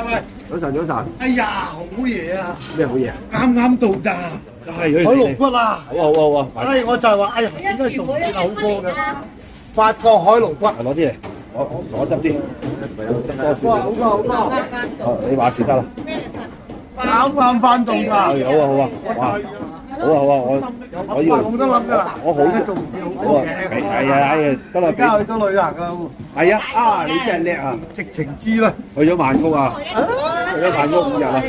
喂。早晨，早晨。哎呀，好嘢啊！咩好嘢？啱啱到咋？係海龍骨啊！好啊，好啊，好啊。哎，我就係話，哎呀，點解仲唔見好多嘅？法國海龍骨。攞啲嚟，我左執啲，咪有執多少少。好多好多。哦，你話事得啦。啱啱翻到咋？好啊，好啊。哇！好啊，好啊，我要。冇得諗㗎啦。我好仲唔見好好啊，多嘅？係啊，係啊，得啦。而家去咗旅行啦。係啊，啊，你真係叻啊！直情知啦。去咗曼谷啊？去咗曼谷5日啊？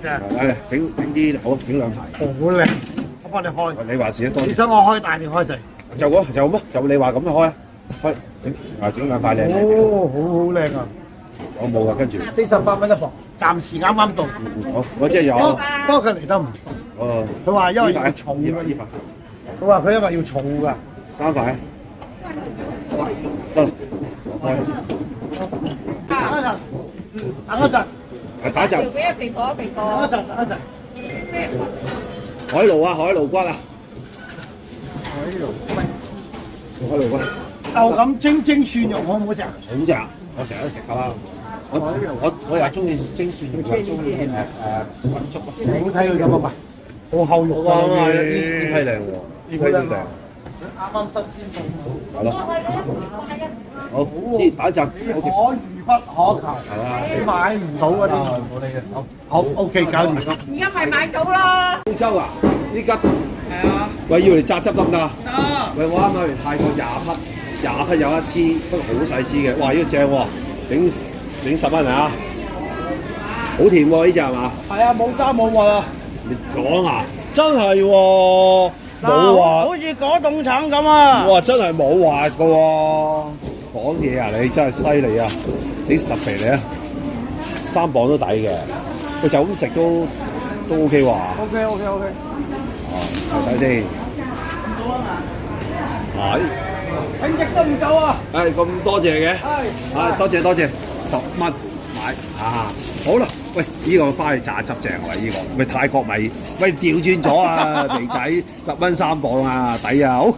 正。係整啲好，整兩排。好靚，我幫你開。你話事多。你想我開大定開細？就乜？就你話咁就開啊！開整兩塊靚。哦，好靚啊！我冇啊，跟住。48蚊一磅，暫時啱啱到。好，我即係有。不過佢嚟得唔？哦。佢話因為要重㗎。佢話佢因為要重㗎。3塊。等一陣。等一陣。打一陣。俾阿肥婆，肥婆。等一陣，等一陣。海鱸啊，海鱸骨啊。海鱸骨。就咁蒸蒜蓉好唔好食？好食，我成日都食㗎啦。我又中意蒸蒜蓉，又中意滾粥啊。好睇佢咁啊嘛，好厚肉啊！呢批靚喎，呢批都靚。啱啱新鮮送。係咯。好，先打一陣。可遇不可求。係啊。你買唔到嗰啲冇理嘅。好 OK，搞掂。而家咪買到啦！澳洲啊，呢吉係啊，喂要嚟榨汁得唔得啊？得。喂，我啱啱去泰國20匹有一支，不過好細支嘅。哇，呢個正喎，整10蚊啊！好甜喎，呢只係嘛？係啊，冇渣冇核啊！你講啊，真係喎，冇話。好似果凍橙咁啊！哇，真係冇滑㗎喎！講嘢啊，你真係犀利啊！整10皮嚟啊，3磅都抵嘅。喂，就咁食都 OK 喎。OK。哦，睇先。係。整極都唔夠啊！咁多謝嘅。係。多謝10蚊買啊！好啦，喂，呢個花去榨汁正喎，呢個咪泰國米，喂調轉咗啊！肥仔10蚊3磅啊，抵啊！好，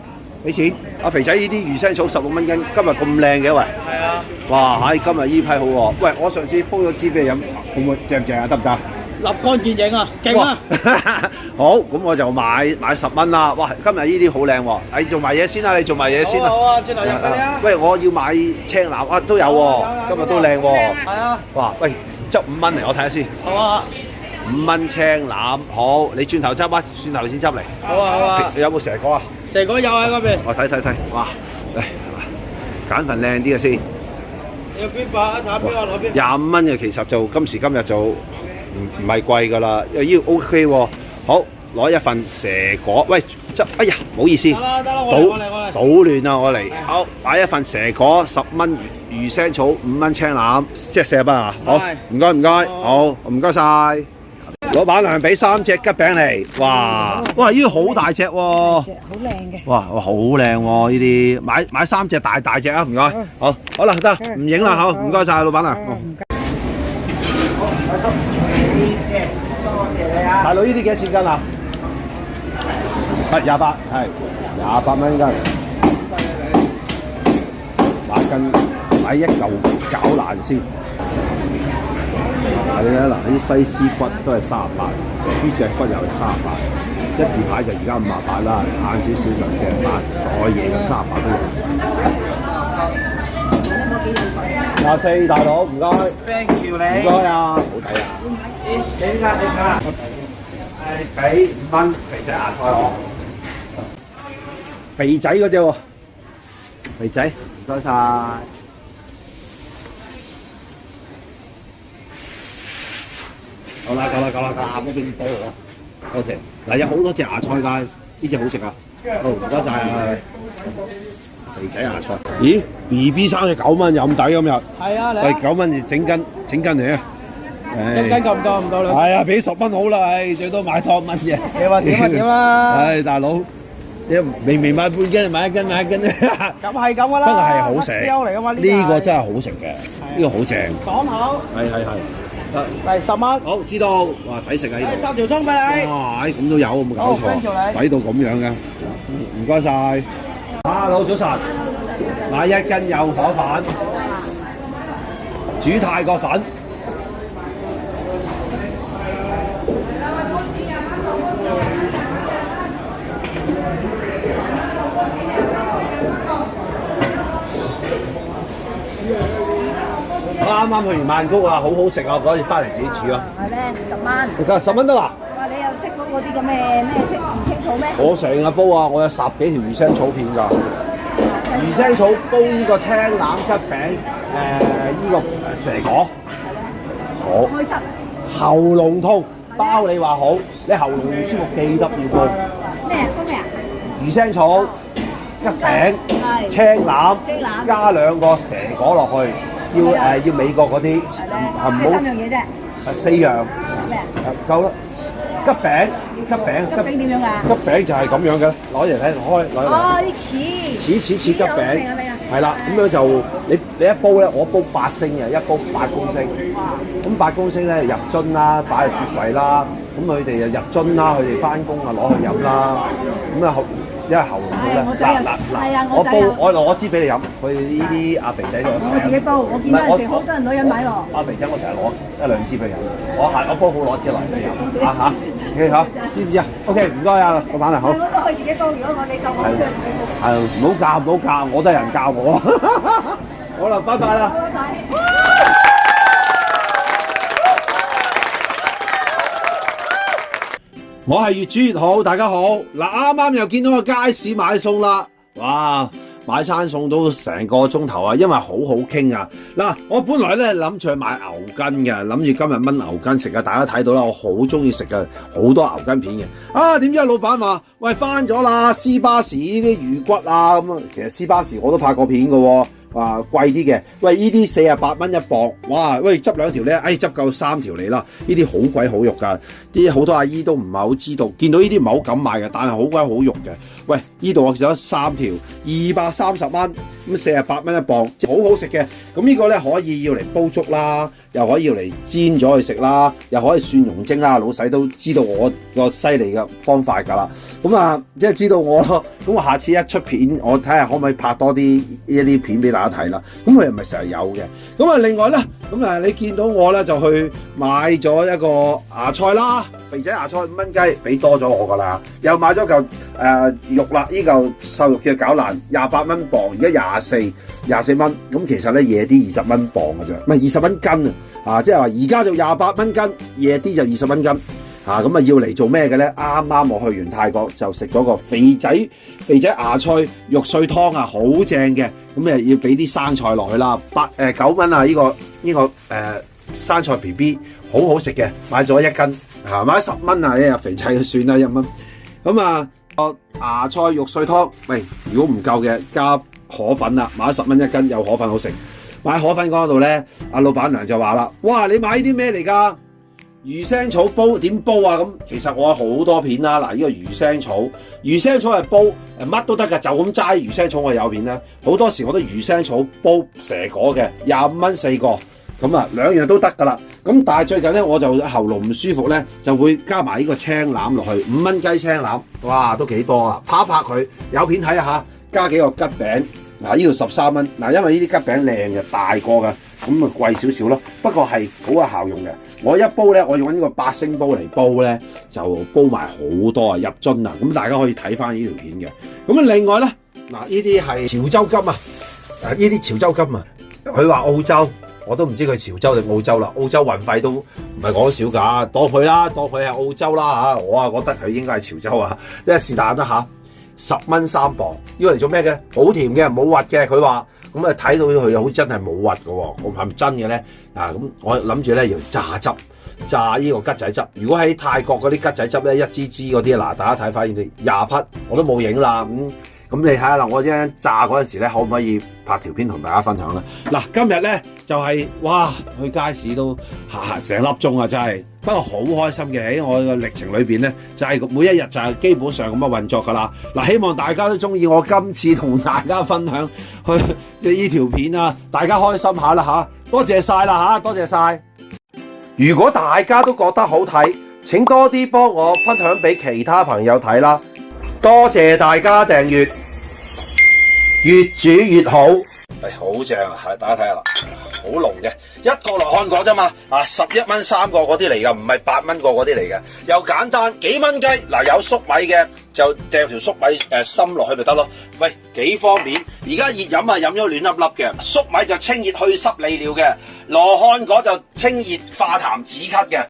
俾錢。阿肥仔呢啲魚腥草16蚊斤，今日咁靚嘅喂。係啊。哇！今日呢批好喎。喂，我上次煲咗支俾你飲，會唔會正唔正啊？得唔得？立竿見影啊！勁啊！好，咁我就買10蚊啦。哇！今日呢啲好靚喎。你做埋嘢先啦，你做埋嘢先啦。好啊，轉頭入俾你啊！喂，我要買青腩啊，都有喎。今日都靚喎。係啊。哇！喂，執5蚊嚟，我睇下先。好啊。 5蚊青腩，好，你轉頭執啊，轉頭先執嚟。好啊，好啊。有冇蛇果啊？蛇果有喺嗰邊。我睇，哇！嚟，揀份靚啲嘅先。你要邊把？睇下邊個攞邊。25蚊嘅其實就今時今日就唔係貴㗎啦，因為呢個 OK 喎。好，攞一份蛇果，喂，執，哎呀，唔好意思。得啦，我嚟。搗亂啊，我嚟。好，擺一份蛇果10蚊魚腥草5蚊青腩，即係40蚊啊。好，唔該，好，唔該晒。老闆娘俾3隻吉餅嚟，哇！哇，呢個好大隻喎，好靚嘅。哇，好靚喎呢啲，買3隻大隻啊，唔該。好啦，得，唔影啦，好，唔該晒老闆娘。大佬呢啲幾多錢斤啊？係28，係28蚊斤。買一嚿餃爛先。係啊，嗱，啲西施骨都係38，豬脊骨又係38，一字牌就而家58啦，晏少少就48，再夜就38都有。24大佬，唔該。Thank you 你。唔該啊，好睇啊。點解？係俾5蚊肥仔芽菜我。肥仔嗰隻喎，肥仔，唔該晒。夠啦，嗰邊多啦，多謝。嗱，有好多隻芽菜㗎，呢隻好食啊！好，唔該晒啊，肥仔芽菜。咦 ，BB 生係9蚊，又咁抵今日。係啊，喂，9蚊整斤嚟啊！一斤夠唔夠？唔夠兩。係啊，俾10蚊好啦，唉，最多買多1蚊嘅。點啊！唉，大佬，你明明買半斤，買一斤。咁係咁㗎啦。不過係好食。嚟㗎嘛呢個真係好食嘅，呢個好正。爽口。係。嚟10蚊。好，知道。哇，抵食啊呢度。搭條葱俾你。哇，咁都有，冇搞錯。抵到咁樣嘅，唔該晒。Hello，早晨。買1斤幼河粉，煮泰國粉。我啱啱去完曼谷啊，好好食啊！嗰次翻嚟自己煮啊。係咩？10蚊。你講10蚊得啦。話你又識嗰啲咁嘅咩魚青草咩？我成日煲啊，我有10幾條魚腥草片㗎。魚腥草煲呢個青腩吉餅，呢個蛇果，好。開心。喉嚨痛，包你話好，你喉嚨唔舒服記得要煲。咩啊？煲咩啊？魚腥草、吉餅、青腩，加2個蛇果落去，要美國嗰啲，唔好3樣嘢啫。4樣。咩啊？夠啦。吉餅雞餅點樣㗎？吉餅就係咁樣嘅，攞嚟睇，攞嚟。哦，啲似吉餅，明啊！係啦，咁樣就你一煲咧，我煲8升嘅，一煲8公升。咁8公升咧入樽啦，擺喺雪櫃啦。咁佢哋就入樽啦，佢哋翻工啊攞去飲啦。咁啊因為喉嚨好咧，我支俾你飲，佢呢啲阿肥仔都我自己煲，我見到人哋好多人女人買喎。阿肥仔我成日攞1-2支俾佢飲，我煲好攞支嚟俾你飲嚇。OK 嚇，知唔知啊 ？OK， 唔該啊，老闆啊，好。我都可以自己煲，如果我哋夠，我都係自己煲。係，唔好教，我都係人教我。好啦，拜拜啦。拜拜。我係越煮越好，大家好。嗱，啱啱又見到個街市買餸啦，哇！買餐餸都成個鐘頭啊，因為好好傾啊。嗱，我本來咧諗住去買牛筋嘅，諗住今日炆牛筋食啊。大家睇到啦，我好中意食嘅，好多牛筋片嘅。啊，點知老闆話：喂，翻咗啦，斯巴士呢啲魚骨啊咁啊。其實斯巴士我都拍過片嘅喎。話貴啲嘅，喂，呢啲48蚊一磅，哇，喂，執2條咧，執夠3條嚟啦，呢啲好鬼好肉㗎，啲好多阿姨都唔係好知道，見到呢啲唔係好敢買嘅，但係好鬼好肉嘅，喂，呢度我食咗3條，230蚊，咁48蚊一磅，好好食嘅，咁呢個咧可以要嚟煲粥啦，又可以要嚟煎咗去食啦，又可以蒜蓉蒸啦，老細都知道我個犀利嘅方法㗎啦，咁啊，即係知道我咯，咁我下次一出片，我睇下可唔可以拍多啲一啲片俾大家睇啦。咁佢又唔係成日有嘅。咁啊，另外咧，咁啊，你見到我咧就去買咗一個芽菜啦，肥仔芽菜5蚊雞，俾多咗我㗎啦。又買咗嚿肉啦，呢嚿瘦肉嘅餃爛28蚊磅，而家24蚊。咁其實咧夜啲20蚊磅㗎啫，唔係20蚊斤啊！即係話而家就28蚊斤，夜啲就20蚊斤。咁啊要嚟做咩嘅咧？啱啱我去完泰國就食咗個肥仔芽菜肉碎湯啊，好正嘅。咁要俾啲生菜落去啦，9蚊啊！呢個生菜 BB 好好食嘅，買咗1斤買咗10蚊啊！呢肥仔算啦1蚊。咁啊芽菜肉碎湯，喂，如果唔夠嘅加河粉啦，買咗10蚊1斤，有河粉好食。買河粉嗰度咧，阿老闆娘就話啦：哇！你買呢啲咩嚟㗎？魚腥草煲點煲啊？咁其實我有好多片啦。嗱，呢個魚腥草係煲乜都得㗎，就咁齋魚腥草我有片啦。好多時我都魚腥草煲蛇果嘅，25蚊4個，咁啊2樣都得㗎啦。咁但係最近咧我就喉嚨唔舒服咧，就會加埋呢個青腩落去，5蚊雞青腩，哇都幾多啊！拍一拍佢，有片睇下，加幾個吉餅。嗱，呢度13蚊。嗱，因為呢啲吉餅靚嘅，大個嘅，咁啊貴少少咯。不過係好有效用嘅。我一煲咧，我用呢個8升煲嚟煲咧，就煲埋好多啊，入樽啊。咁大家可以睇翻呢條片嘅。咁啊，另外咧，嗱，呢啲係潮州金啊，呢啲潮州金啊，佢話澳洲，我都唔知佢潮州定澳洲啦。澳洲運費都唔係講少㗎，當佢係澳洲啦嚇。我啊覺得佢應該係潮州啊，因為是但啦嚇。10蚊3磅，呢個嚟做咩嘅？好甜嘅，冇核嘅。佢話咁啊，睇到佢好真係冇核嘅喎。咁係咪真嘅咧？咁我諗住咧要榨汁，榨呢個桔仔汁。如果喺泰國嗰啲桔仔汁咧，一支支嗰啲，嗱，大家睇翻呢啲20匹，我都冇影啦。咁你睇下啦，我一陣榨嗰陣時咧，可唔可以拍條片同大家分享咧？嗱，今日咧就係哇，去街市都成粒鐘啊，真係。不過好開心嘅，喺我嘅歷程裏邊咧，就係每一日就係基本上咁樣運作噶啦。嗱，希望大家都中意我今次同大家分享去呢條片啊，大家開心下啦嚇，多謝晒啦嚇，多謝晒。如果大家都覺得好睇，請多啲幫我分享俾其他朋友睇啦。多謝大家訂閱，越煮越好，係好正啊！大家睇下啦。好濃嘅，一個羅漢果啫嘛，啊11蚊3個嗰啲嚟㗎，唔係8蚊個嗰啲嚟嘅，又簡單，幾蚊雞嗱，有粟米嘅就掉條粟米芯落去咪得咯，喂幾方便，而家熱飲啊飲咗暖粒粒嘅，粟米就清熱去濕利尿嘅，羅漢果就清熱化痰止咳嘅，